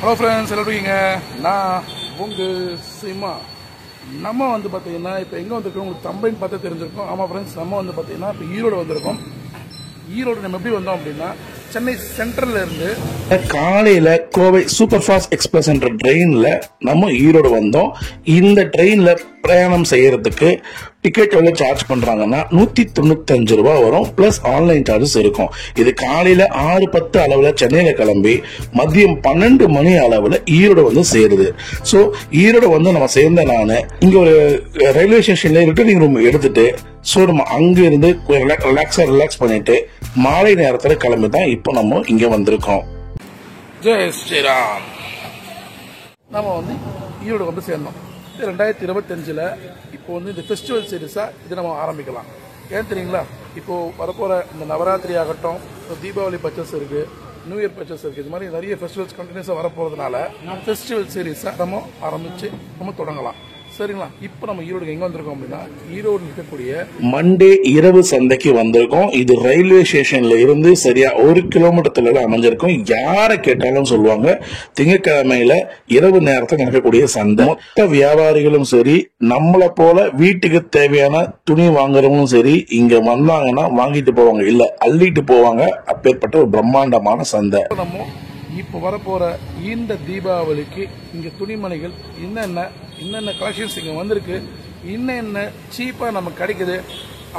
Hello friends, எல்லாம் இருக்கீங்க? நான் உங்கள் சிமா. நம்ம வந்து பார்த்தீங்கன்னா இப்போ எங்கே வந்திருக்கோம் உங்களுக்கு தம்பைன்னு பார்த்து தெரிஞ்சிருக்கோம். ஆமாம் ஃப்ரெண்ட்ஸ், நம்ம வந்து பார்த்தீங்கன்னா இப்போ ஈரோடு வந்திருக்கோம். ஈரோடு நம்ம எப்படி வந்தோம் அப்படின்னா சென்னை சென்ட்ரல்ல இருந்து காலையில கோவை சூப்பர் ஃபாஸ்ட் எக்ஸ்பிரஸ் என்ற ட்ரெயின்ல நம்ம ஈரோடு வந்தோம். இந்த ட்ரெயின்ல பிரயாணம் செய்யறதுக்கு டிக்கெட் எவ்வளவு சார்ஜ் பண்றாங்கன்னா 195 ரூபாய் வரும். பிளஸ் ஆன்லைன் சார்ஜஸ் இருக்கும். இது காலையில 6:10 அளவுல சென்னையில கிளம்பி மதியம் 12 மணி அளவுல ஈரோடு வந்து சேருது. சோ ஈரோடு வந்து நம்ம சேர்ந்த நானு இங்க ஒரு ரயில்வே ஸ்டேஷன்ல ரிட்டர்னிங் ரூம் எடுத்துட்டு சோ நம்ம அங்க இருந்து ரிலாக்ஸ் பண்ணிட்டு மாலை நேரத்துல கிளம்பி தான் இப்போ நம்ம இங்க வந்திருக்கோம். ஜெய் ஸ்ரீராம். நம்ம வந்து ஈரோடு வந்து சேர்ந்தோம். 2025 இப்போ வந்து இந்த ஃபெஸ்டிவல் சீரீஸா இது நம்ம ஆரம்பிக்கலாம். ஏன் தெரியுங்களா? இப்போ வரப்போற இந்த நவராத்திரி ஆகட்டும், தீபாவளி பர்ச்சேஸ் இருக்கு, நியூ இயர் பர்ச்சேஸ் இருக்கு, இது மாதிரி நிறைய ஃபெஸ்டிவல்ஸ் கண்டினியூஸா வரப்போறதுனால ஃபெஸ்டிவல் சீரீஸா நம்ம ஆரம்பிச்சு நம்ம தொடங்கலாம். சரிங்களா? இப்போ நம்ம ஈரோடு எங்க வந்திருக்கோம் அப்படின்னா ஈரோடு இருக்கக்கூடிய மண்டே இரவு சந்தைக்கு வந்திருக்கோம். இது ரயில்வே ஸ்டேஷன்ல இருந்து சரியா 1 கிலோமீட்டர் அமைஞ்சிருக்கும். யாரை கேட்டாலும் சொல்லுவாங்க திங்கட்கிழமையில இரவு நேரத்தில் நடக்கக்கூடிய சந்தை. மொத்த வியாபாரிகளும் சரி, நம்மளை போல வீட்டுக்கு தேவையான துணி வாங்குறவங்களும் சரி இங்க வந்தாங்கன்னா வாங்கிட்டு போவாங்க, இல்ல அள்ளிட்டு போவாங்க. அப்பேற்பட்ட ஒரு பிரம்மாண்டமான சந்தை. நம்ம இப்போ வரப்போற இந்த தீபாவளிக்கு இங்க துணிமணிகள் என்னென்ன கலெக்ஷன்ஸ் இங்க வந்திருக்கு, என்னென்ன சீப்பா நமக்கு கிடைக்குது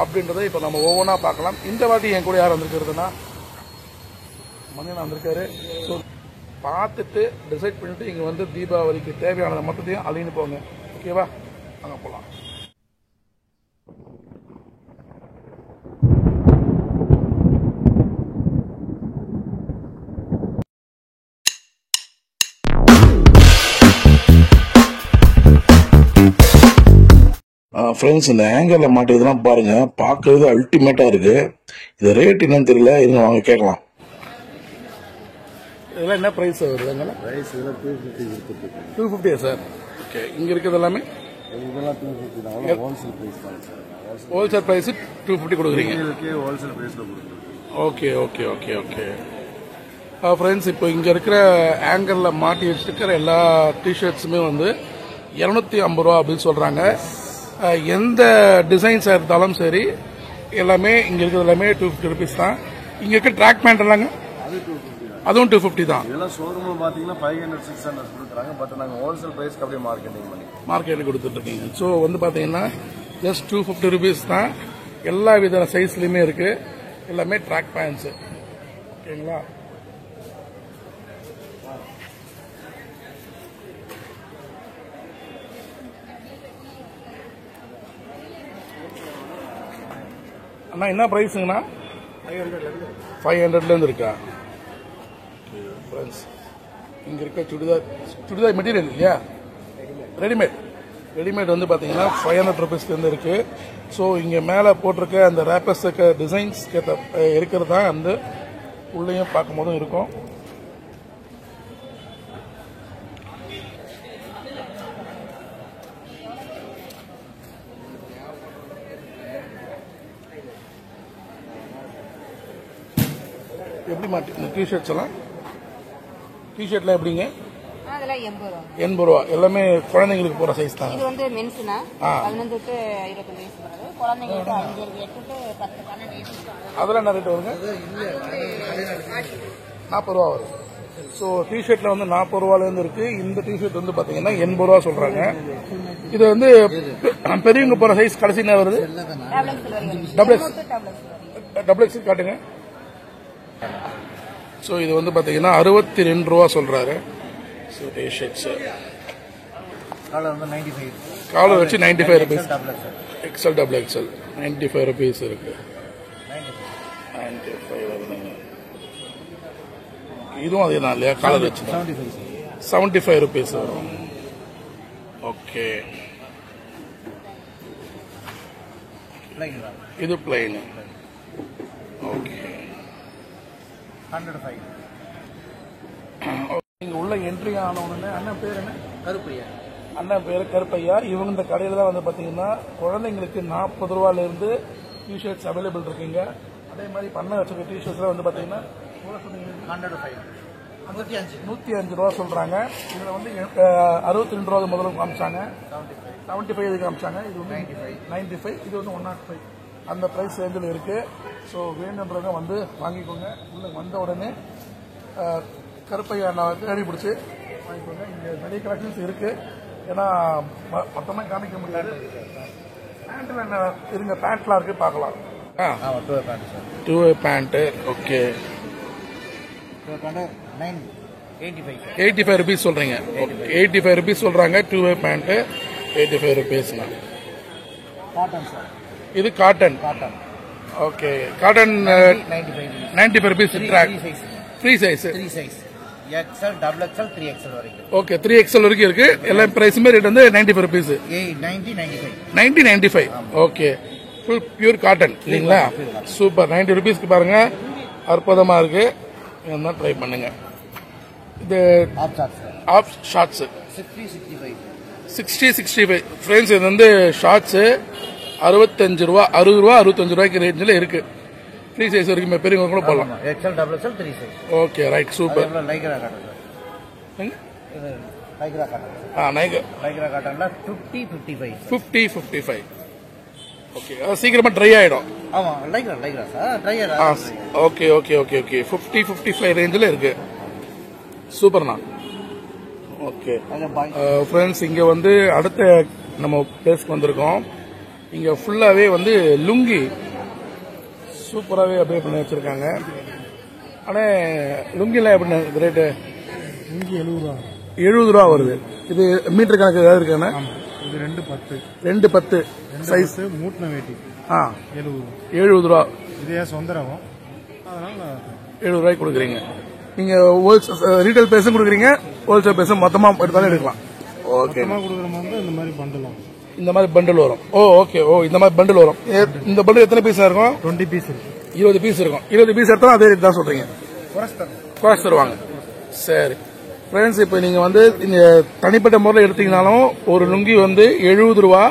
அப்படின்றத இப்ப நம்ம ஒவ்வொன்றா பார்க்கலாம். இந்த வாட்டி என் கூட யார் வந்திருக்கிறதுனா மணியன் வந்திருக்காரு. ஸோ பார்த்துட்டு டிசைட் பண்ணிட்டு இங்க வந்து தீபாவளிக்கு தேவையானதை மொத்தத்தையும் அழின்னு போங்க. ஓகேவா? அங்க போலாம். ஃப்ரெண்ட்ஸ், இந்த ஹேங்கர்ல மாட்டியதெல்லாம் பாருங்க, பார்க்கறது அல்டிமேட்டா இருக்கு. இது ரேட் என்னன்னு தெரியல, இருங்க வாங்க கேட்கலாம். இதெல்லாம் என்ன பிரைஸ் வருதுங்க? பிரைஸ் 250 இருக்கு. 250 சார்? ஓகே. இங்க இருக்கிறது எல்லாமே இதெல்லாம் 250 தான். ஹோல்சேல் பிரைஸ் தான் சார். ஹோல்சேல் பிரைஸ் 250 கொடுக்குறீங்க. இதுக்கு ஹோல்சேல் பிரைஸ்ல கொடுக்குறோம். Okay okay okay okay. Friends, இப்போ இங்க இருக்கிற ஹேங்கர்ல மாட்டி வச்சிருக்கிற எல்லா டிஷர்ட்ஸுமே வந்து 250 ரூபா அப்படின்னு சொல்றாங்க. எந்த டிசைன்ஸா இருந்தாலும் சரி எல்லாமே இங்க இருக்கிறது எல்லாமே 250 ருபீஸ் தான். இங்க இருக்க ட்ராக் பேண்ட் எல்லாங்க அதுவும் 250 தான். இதெல்லாம் ஷோரூம்ல பாத்தீங்கன்னா 500 600 கொடுக்குறாங்க. பட் நாங்க ஹோல்சேல் பிரைஸ்க்கு அப்படியே மார்க்கெட்டிங் கொடுத்துட்டு இருக்கீங்க. ஸோ வந்து பாத்தீங்கன்னா ஜஸ்ட் 250 ருபீஸ் தான். எல்லா வித சைஸ்லயுமே இருக்கு. எல்லாமே ட்ராக் பேண்ட்ஸ். ஓகேங்களா? அண்ணா என்ன பிரைஸுங்கண்ணா? 500ல இருந்து இருக்கா? இங்க இருக்க சுடிதார் மெட்டீரியல் இல்லையா, ரெடிமேட் வந்து பாத்தீங்கன்னா 500 ருபீஸ்ல இருந்து இருக்கு. ஸோ இங்க மேல போட்டிருக்க அந்த ரேப்பர்ஸ் டிசைன்ஸ் இருக்கிறது தான் வந்து உள்ளேயும் பார்க்கும் போதும் இருக்கும். எப்படி மாட்டி இந்த டிஷர்ட்ஸ் எல்லாம்? டிஷர்ட்லாம் எப்படிங்க? அதெல்லாம் 80 ரூபா. எல்லாமே குழந்தைங்களுக்கு போற சைஸ் தான். இது வந்து மென்ஸ்னா 15 டு 25 வயசு வருது. குழந்தைங்களுக்கு 5 8 டு 10 12 வயசு. அதெல்லாம் என்ன ரேட் வருங்க? 40 ரூபா வரும். ஸோ டிஷர்ட்ல வந்து 40 ரூபால இருந்து இருக்கு. இந்த டிஷர்ட் வந்து பாத்தீங்கன்னா 80 ரூபா சொல்றாங்க. இது வந்து பெரியவங்க போற சைஸ் கடைசி என்ன வருது? டபுள் எக்ஸ் காட்டுங்க. ஸோ இது வந்து பாத்தீங்கன்னா 62 ரூபா சொல்றாரு. ஸோ டிஷர்ட்ஸ் காலர் வச்சு 95 rupees. XL double XL 95 rupees இருக்கு. 95 வருதுங்க. இதுவும் அதே தான் இல்லையா? காலர் வச்சு 75 ருபீஸ் வரும். ஓகே. இது பிளைன். ஓகே. 105. நீங்க உள்ள என்ட்ரி ஆனவொன்னு அண்ணன் பேர் என்ன? கருப்பையா. அண்ணன் பேர் கருப்பையா. இவங்க இந்த கடையில தான் வந்து பாத்தீங்கன்னா குழந்தைங்களுக்கு 40 ரூபாயில இருந்து டிஷர்ட்ஸ் அவைலபிள் இருக்குங்க. அதே மாதிரி பண்ண வச்சிருக்க டிஷர்ட்ஸ்ல வந்து பாத்தீங்கன்னா 105 105 ரூபா சொல்றாங்க. இதுல வந்து 62 ரூபா முதல்ல காமிச்சாங்க, 75 காமிச்சாங்க. இது வந்து 95, இது வந்து 105. அந்த பிரைஸ் ரேஞ்சில் இருக்கு. ஸோ வேணுன்றவங்க வந்து வாங்கிக்கோங்க. உள்ள வந்த உடனே கருப்பையா தேடி பிடிச்சி வாங்கிக்கோங்க. இங்கே நிறைய கலெக்ஷன்ஸ் இருக்கு. ஏன்னா மொத்தமாக காமிக்க முடியாது. பேண்ட்ல என்ன இருங்க, பேண்ட்லாம் இருக்கு, பார்க்கலாம். 2 பேண்ட். ஓகே, 85 rupees சொல்றீங்க. 85 rupees சொல்றாங்க. 2 பேண்ட் 85 rupees. இது cotton. Okay, cotton 95 rupees. Free size XL, double XL, 3XL வரைக்கும். ஓகே, 3XL வரைக்கும் இருக்கு. எல்லா பிரைஸுமே ரேட் வந்து 95 rupees. 90-95. Okay, full pure cotton இல்லைங்களா? சூப்பர். 90 rupeesக்கு பாருங்க, அற்புதமா இருக்கு. என்ன ட்ரை பண்ணுங்க. இது ஆஃப் ஷார்ட்ஸ் 60-65 ஃப்ரெண்ட்ஸ். இது வந்து ஷார்ட்ஸ் 65 ரூபா, 60 ரூபா, 65 ரூபாய்க்கு ரேஞ்சில் இருக்கு. ஃப்ரீ சைஸ் வரைக்கும் பெரியவங்க கூட போடலாம். XL, double XL, 3 size. Okay, right, super. Lycra cotton இது லைக்ரா காட்டன். லைக்ரா காட்டன்ல 50-55. ஓகே, சீக்கிரமா ட்ரை ஆயிடும். ஆமா, லைக்ரா சார் ட்ரையர். ஓகே 50-55 ரேஞ்சில் இருக்கு. சூப்பர்ண்ணா. ஓகே ஃப்ரெண்ட்ஸ், இங்க வந்து அடுத்த நம்ம பிளேஸ்க்கு வந்திருக்கோம். இங்க ஃபுல்லாவே வந்து லுங்கி சூப்பராகவே அப்படியே பண்ணி வச்சிருக்காங்க. ஆனால் லுங்கிலாம் எப்படி ரேட்டு? லுங்கி 70 ரூபா வருது. இது மீட்டர் கணக்கு ஏதாவது இருக்காண்ணா? இது 210 சைஸ் மூட்டின வேட்டி 70 ரூபா. இதே சொந்த ரகம், அதனால 70 ரூபாய்க்கு கொடுக்குறீங்க. நீங்க ரீட்டைல் பேசும் கொடுக்குறீங்க, ஹோல்சேல் பேசும் மொத்தமாக எடுத்தாலும் எடுக்கலாம். ஓகே, கொடுக்குற மாதிரி இந்த மாதிரி பண்டலாம், இந்த மாதிரி பண்டில் வரும். ஓகே, இந்த மாதிரி பண்டில் வரும். இந்த பண்டில் எத்தனை பீஸ் இருக்கும்? 20 பீஸ் இருக்கு. 20 பீஸ் இருக்கும். 20 பீஸ் எடுத்தாலும் அதே ரேட் தான் சொல்றீங்க. குறைச்சு தருவாங்க. சரி ஃப்ரெண்ட்ஸ், இப்போ நீங்க வந்து இந்த தனிப்பட்ட முறையில் எடுத்தீங்கனாலும் ஒரு லுங்கி வந்து 70 ரூபா.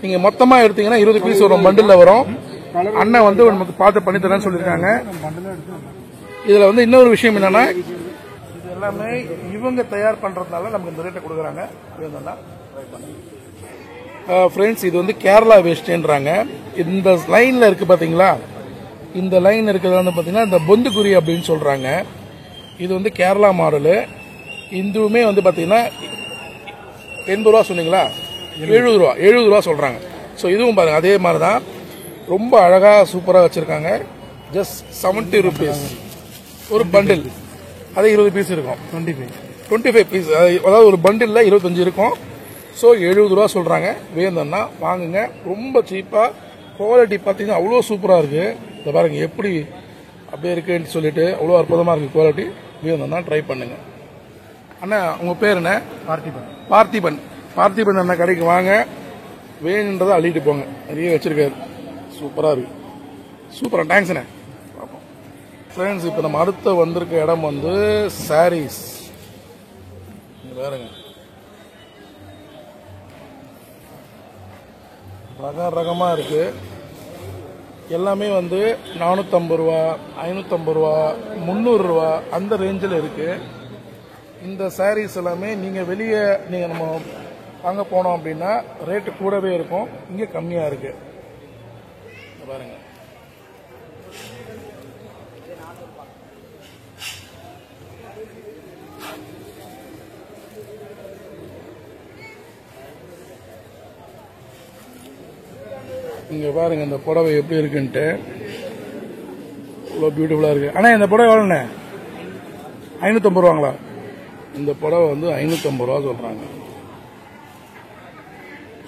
நீங்க மொத்தமா எடுத்தீங்கன்னா 20 பீஸ் வரும், பண்டில் வரும். அண்ணன் வந்து நமக்கு பார்த்து பண்ணி தரேன்னு சொல்லியிருக்காங்க. இதுல வந்து இன்னொரு விஷயம் என்னன்னா, இது எல்லாமே இவங்க தயார் பண்றதுனால நமக்கு இந்த ரேட்டை கொடுக்குறாங்க. ஃப்ரெண்ட்ஸ், இது வந்து கேரளா வேஷ்டின்றாங்க. இந்த லைன்ல இருக்கு பாத்தீங்களா? இந்த லைன் இருக்கிறது வந்து பாத்தீங்கன்னா இந்த பொந்துக்குரி அப்படின்னு சொல்றாங்க. இது வந்து கேரளா மாடலு. இதுவுமே வந்து பாத்தீங்கன்னா 80 ரூபா சொன்னீங்களா? 70 ரூபா சொல்றாங்க. ஸோ இதுவும் பாருங்க அதே மாதிரி தான், ரொம்ப அழகா சூப்பரா வச்சிருக்காங்க. ஜஸ்ட் 70 rupees ஒரு பண்டில். அதே 20 பீஸ் இருக்கும். 25 பீஸ், அதாவது ஒரு பண்டில்ல 25 இருக்கும். ஸோ 70 ரூபா சொல்றாங்க. வேணும்னா வாங்குங்க, ரொம்ப சீப்பா. குவாலிட்டி பார்த்தீங்கன்னா அவ்வளோ சூப்பரா இருக்கு. இதை பாருங்க எப்படி அப்படியே இருக்குன்னு சொல்லிட்டு அவ்வளோ அற்புதமா இருக்கு குவாலிட்டி. வேணும்னா ட்ரை பண்ணுங்க. அண்ணா உங்க பேர் என்ன? பார்த்திபன் அண்ணா கடைக்கு வாங்க, வேணுன்றதை அள்ளிட்டு போங்க. நிறைய வச்சிருக்காரு, சூப்பரா இருக்கு. சூப்பரா, தேங்க்ஸ் அண்ணா. ஃப்ரெண்ட்ஸ், இப்போ நம்ம அடுத்த வந்திருக்க இடம் வந்து சாரீஸ். பாருங்க, ரகமா இருக்கு. எல்லாமே வந்து 450 ரூபா, 550 ரூபா, 300 ரூபா அந்த ரேஞ்சில் இருக்கு. இந்த சாரீஸ் எல்லாமே நீங்க வெளியே நம்ம வாங்க போனோம் அப்படின்னா ரேட்டு கூடவே இருக்கும். இங்க கம்மியா இருக்கு. பாருங்க, இங்க பாருங்க இந்த புடவை எப்படி இருக்குன்ட்டு. இவ்வளோ பியூட்டிஃபுல்லா இருக்கு. ஆனா இந்த புடவை எவ்வளோண்ணே? 550 ரூபாங்களா? இந்த புடவை வந்து 550 ரூபா சொல்றாங்க.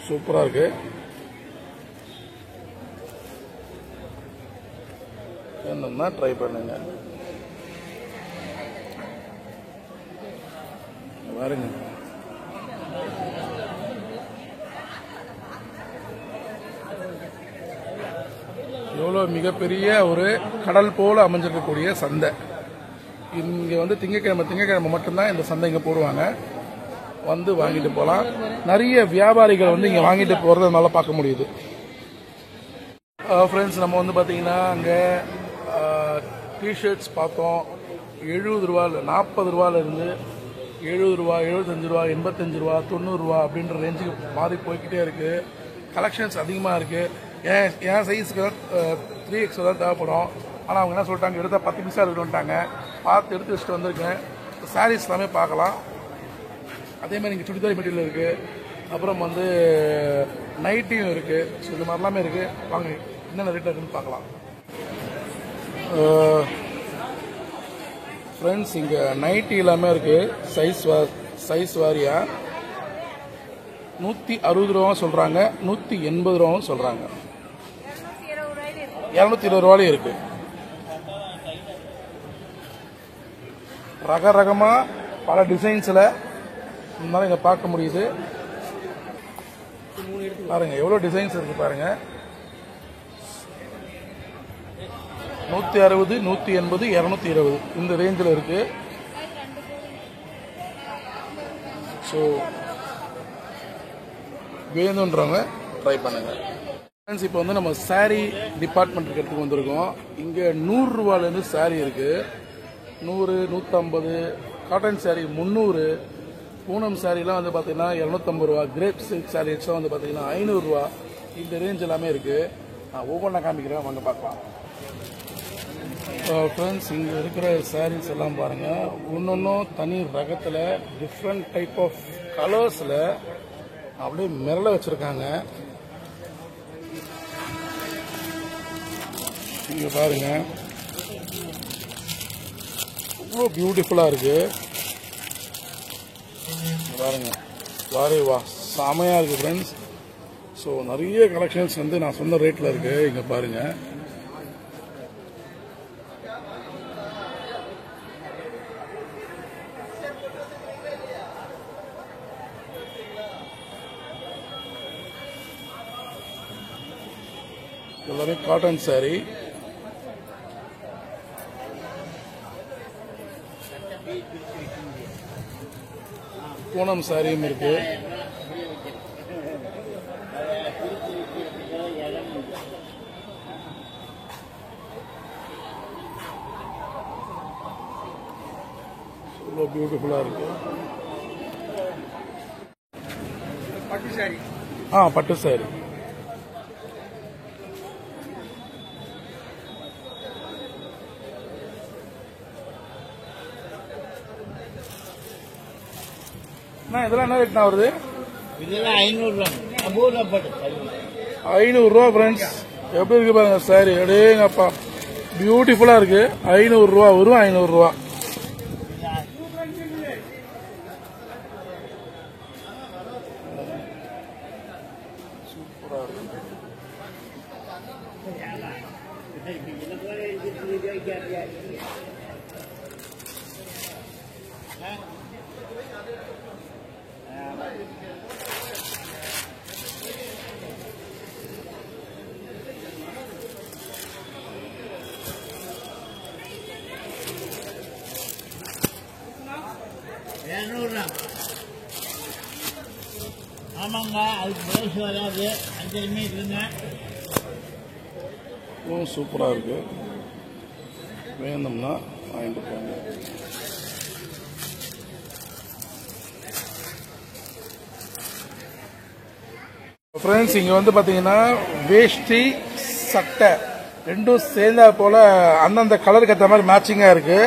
சூப்பரா இருக்கு. என்னன்னா ட்ரை பண்ணுங்க. பாருங்க, எவ்வளவு மிகப்பெரிய ஒரு கடல் போல அமைஞ்சிருக்கக்கூடிய சந்தை. இங்க வந்து திங்கக்கிழமை மட்டும்தான் இந்த சந்தை இங்க போடுவாங்க. வந்து வாங்கிட்டு போலாம். நிறைய வியாபாரிகள் வந்து இங்க வாங்கிட்டு போறதுனால பார்க்க முடியுது. ஃப்ரெண்ட்ஸ், நம்ம வந்து பாத்தீங்கன்னா அங்க டிஷர்ட்ஸ் பார்த்தோம், 70 ரூபா 40 ரூபாயிலிருந்து 70 ரூபா 75 ரூபா 85 ரூபா 90 ரூபா அப்படின்ற ரேஞ்சுக்கு மாறி போய்கிட்டே இருக்கு. கலெக்ஷன்ஸ் அதிகமாக இருக்கு. என் சைஸுக்கு 3X தான் தேவைப்படும். ஆனால் அவங்க என்ன சொல்லிட்டாங்க, எடுத்தால் 10 பீஸாக இருக்கணும்ட்டாங்க. பார்த்து எடுத்து வச்சுட்டு வந்திருக்கேன். சாரீஸ் எல்லாமே பார்க்கலாம். அதேமாதிரி இங்கே சுடிதார் மெட்டீரியல் இருக்குது. அப்புறம் வந்து நைட்டியும் இருக்குது. ஸோ இது மாதிரிலாமே இருக்குது. வாங்க என்னென்ன ரேட்டில் இருக்குன்னு பார்க்கலாம். ஃப்ரெண்ட்ஸ் இங்கே நைட்டி எல்லாமே இருக்குது. சைஸ் வாரியாக 160 ரூபாவும் சொல்கிறாங்க, 180 ரூபாவும் சொல்கிறாங்க, 220 ரூபாயும் இருக்குது. ரகரகமாக பல டிசைன்ஸில் இருந்தாலும் இங்கே பார்க்க முடியுது. பாருங்க எவ்வளோ டிசைன்ஸ் இருக்கு பாருங்க. 160, 180, 220 இந்த ரேஞ்சில் இருக்கு. ஸோ வேணுன்றவங்க ட்ரை பண்ணுங்க. ஃப்ரெண்ட்ஸ் இப்போ வந்து நம்ம சாரீ டிபார்ட்மெண்ட் இருக்கிறதுக்கு வந்திருக்கோம். இங்கே 100 ரூபாயிலேருந்து சாரீ இருக்கு. 100, 150, காட்டன் சாரீ 300, பூனம் சாரீலாம் வந்து பார்த்தீங்கன்னா 250 ரூபா, கிரேப் சில்க் சாரீஸ்லாம் வந்து பார்த்தீங்கன்னா 500 ரூபா. இந்த ரேஞ்ச் எல்லாமே இருக்கு. நான் ஒவ்வொன்றா காமிக்கிறேன், வாங்க பார்க்கலாம். ஃப்ரெண்ட்ஸ் இங்கே இருக்கிற சாரீஸ் எல்லாம் பாருங்க, ஒன்னொன்னும் தனி ரகத்தில் டிஃப்ரெண்ட் டைப் ஆஃப் கலர்ஸில் அப்படியே மிரள வச்சிருக்காங்க. இங்க பாருங்க ரொம்ப பியூட்டிஃபுல்லா இருக்கு. பாருங்க வாரே வா செமையா இருக்கு ஃப்ரெண்ட்ஸ். ஸோ நிறைய கலெக்ஷன்ஸ் வந்து நான் சொன்ன ரேட்ல இருக்கு. இங்க பாருங்க எல்லாமே காட்டன் சாரி. பூனம் சாரியும் இருக்கு. பியூட்டிஃபுல்லா இருக்கு. பட்டு சாரி. பட்டு சாரி. இதெல்லாம் என்ன ரேட்னா வருது? இதெல்லாம் 500 ரூபா ஃப்ரெண்ட்ஸ். எப்படி இருக்கு பாருங்க சாரி. அடேங்கப்பா பியூட்டிஃபுல்லா இருக்கு. 500 ரூபா வரும். 500 ரூபா. சூப்பரா இருக்கு. ஆமாங்க, அதுக்கு பிளவுஸ் வராது. 5 மீட்டருங்க. சூப்பரா இருக்கு. வேணும்னா வாங்கிட்டு போங்க. ஃப்ரெண்ட்ஸ் இங்க வந்து பாத்தீங்கன்னா வேஷ்டி சட்டை ரெண்டும் சேர்ந்தா போல அந்தந்த கலருக்கு ஏற்ற மாதிரி மேட்சிங்கா இருக்கு.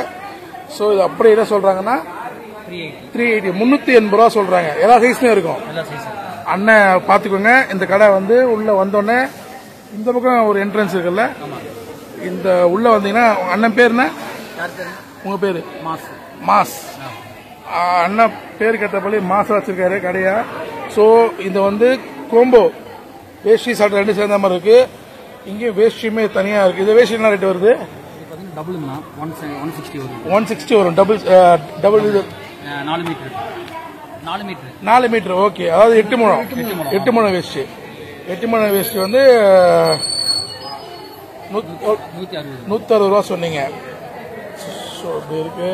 ஸோ இது அப்படி என்ன சொல்றாங்கன்னா 380 380 ரூபா சொல்றாங்க. எல்லா சைஸ்லயும் இருக்கும். அண்ணன் பாத்துக்கோங்க. இந்த கடை வந்து உள்ள வந்தோடனே இந்த பக்கம் ஒரு என்ட்ரன்ஸ் இருக்குல்ல, இந்த உள்ள வந்தீங்கன்னா அண்ணன் பேர் என்ன? உங்க பேரு? மாஸ். அண்ணன் பேர் கேட்டபடி மாசா வச்சிருக்காரு கடையா. ஸோ இது வந்து கோம்போ வேஷ்டி சட்டை ரெண்டு சேர்ந்த மாதிரி இருக்கு. இங்கேயும் வேஷ்டியுமே தனியா இருக்கு. இது வேஷ்டி என்ன ரேட் வருது? 160 வரும். டபுள் இது 4 மீட்டர். ஓகே, அதாவது 8 முழம் வேஷ்டி. 8 முழம் வேஷ்டி வந்து 160 ரூபா சொன்னீங்க. ஸோ இப்படி இருக்கு.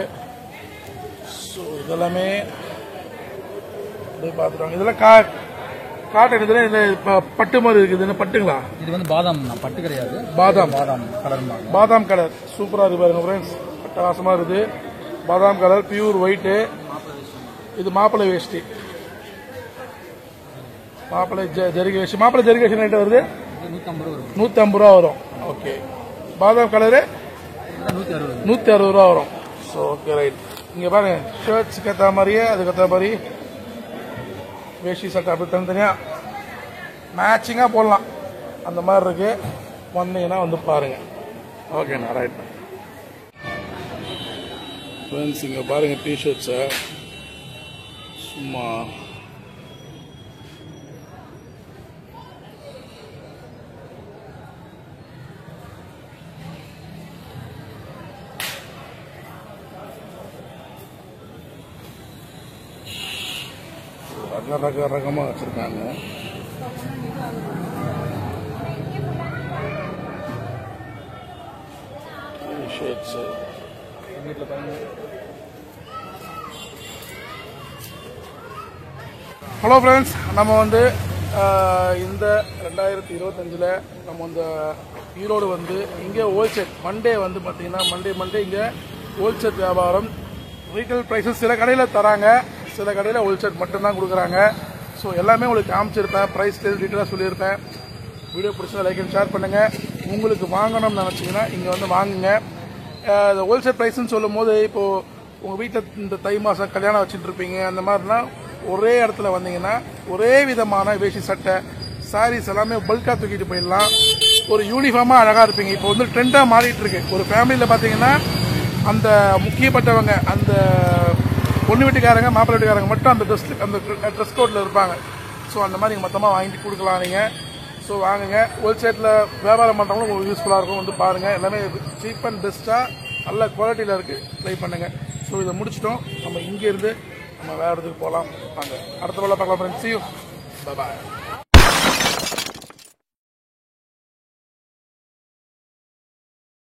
ஸோ இதெல்லாமே பார்த்துருவாங்க. இதெல்லாம் காட்டன். இதுல பட்டு மாதிரி இருக்குது. என்ன பட்டுங்களா? இது வந்து பாதாம். பட்டு கிடையாது, பாதாம் கலர். பாதாம் கலர். சூப்பரா இருக்கு பாருங்க ஃப்ரெண்ட்ஸ். அட்டகாசமாக இருக்குது. பாதாம் கலர், பியூர் ஒயிட்டு. இது மாப்பிள்ளை வேஷ்டி. மாப்பிள்ளை ஜரிகை வேஷ்டி. மாப்பிள்ளை ஜரிகை வேஷ்டி ரேட்டு வருது 150 ரூபா வரும். ஓகே. பாதாம் கலரு 160 ரூபா வரும். So okay right. இங்கே பாருங்க, ஷர்ட்ஸுக்கு ஏற்ற மாதிரியே அதுக்கேற்ற மாதிரி வேஷ்டி சட்டை அப்படி தனித்தனியாக மேட்சிங்காக போடலாம். அந்த மாதிரி இருக்கு. வந்தீங்கன்னா வந்து பாருங்க. ஓகேண்ணா ரைட். ஃப்ரெண்ட்ஸ் இங்கே பாருங்க டிஷர்ட்ஸை சும்மா ரகமாக வச்சிருக்காங்க. ஷர்ட்ஸ் ஹலோ ஃப்ரெண்ட்ஸ், நம்ம வந்து இந்த 2025 நம்ம இந்த ஈரோடு வந்து இங்கே ஹோல்சேல் மண்டே வந்து பார்த்தீங்கன்னா மண்டே இங்கே ஹோல்சேல் வியாபாரம். ரீட்டைல் ப்ரைஸஸ் சில கடையில் தராங்க, சில கடையில் ஹோல்சேல் மட்டும்தான் கொடுக்குறாங்க. ஸோ எல்லாமே உங்களுக்கு காமிச்சிருப்பேன், ப்ரைஸ் டீட்டெயிலாக சொல்லியிருப்பேன். வீடியோ பிடிச்சதை லைக் அண்ட் ஷேர் பண்ணுங்கள். உங்களுக்கு வாங்கணும்னு நினச்சிங்கன்னா இங்கே வந்து வாங்குங்க. இந்த ஹோல்சேல் ப்ரைஸ்ன்னு சொல்லும் போது இப்போது உங்கள் வீட்டில் இந்த தை மாதம் கல்யாணம் வச்சுட்டு இருப்பீங்க, அந்த மாதிரினா ஒரே இடத்துல வந்தீங்கன்னா ஒரே விதமான வேஷ்டி சட்டை சாரீஸ் எல்லாமே பல்காக தூக்கிட்டு போயிடலாம். ஒரு யூனிஃபார்மாக அழகாக இருப்பீங்க. இப்போ வந்து ட்ரெண்டாக மாறிட்டு இருக்கு. ஒரு ஃபேமிலியில் பார்த்தீங்கன்னா அந்த முக்கியப்பட்டவங்க, அந்த பொண்ணு வீட்டுக்காரங்க மாப்பிள்ளை வீட்டுக்காரங்க மட்டும் அந்த ட்ரெஸ் கோட்டில் இருப்பாங்க. ஸோ அந்த மாதிரி நீங்கள் மொத்தமாக வாங்கிட்டு கொடுக்கலாம் நீங்கள். ஸோ வாங்குங்க. ஹோல்சேலில் வியாபாரம் பண்ணுறவங்களும் உங்களுக்கு யூஸ்ஃபுல்லாக இருக்கும். வந்து பாருங்கள், எல்லாமே சீப் அண்ட் பெஸ்ட்டாக நல்ல குவாலிட்டியில் இருக்குது. ட்ரை பண்ணுங்கள். ஸோ இதை முடிச்சிட்டோம். நம்ம இங்கேருந்து நம்ம வேறு இடத்துக்கு போகலாம். வாங்க, அடுத்த வேலை பார்க்கலாம். Friends, see you. Bye bye.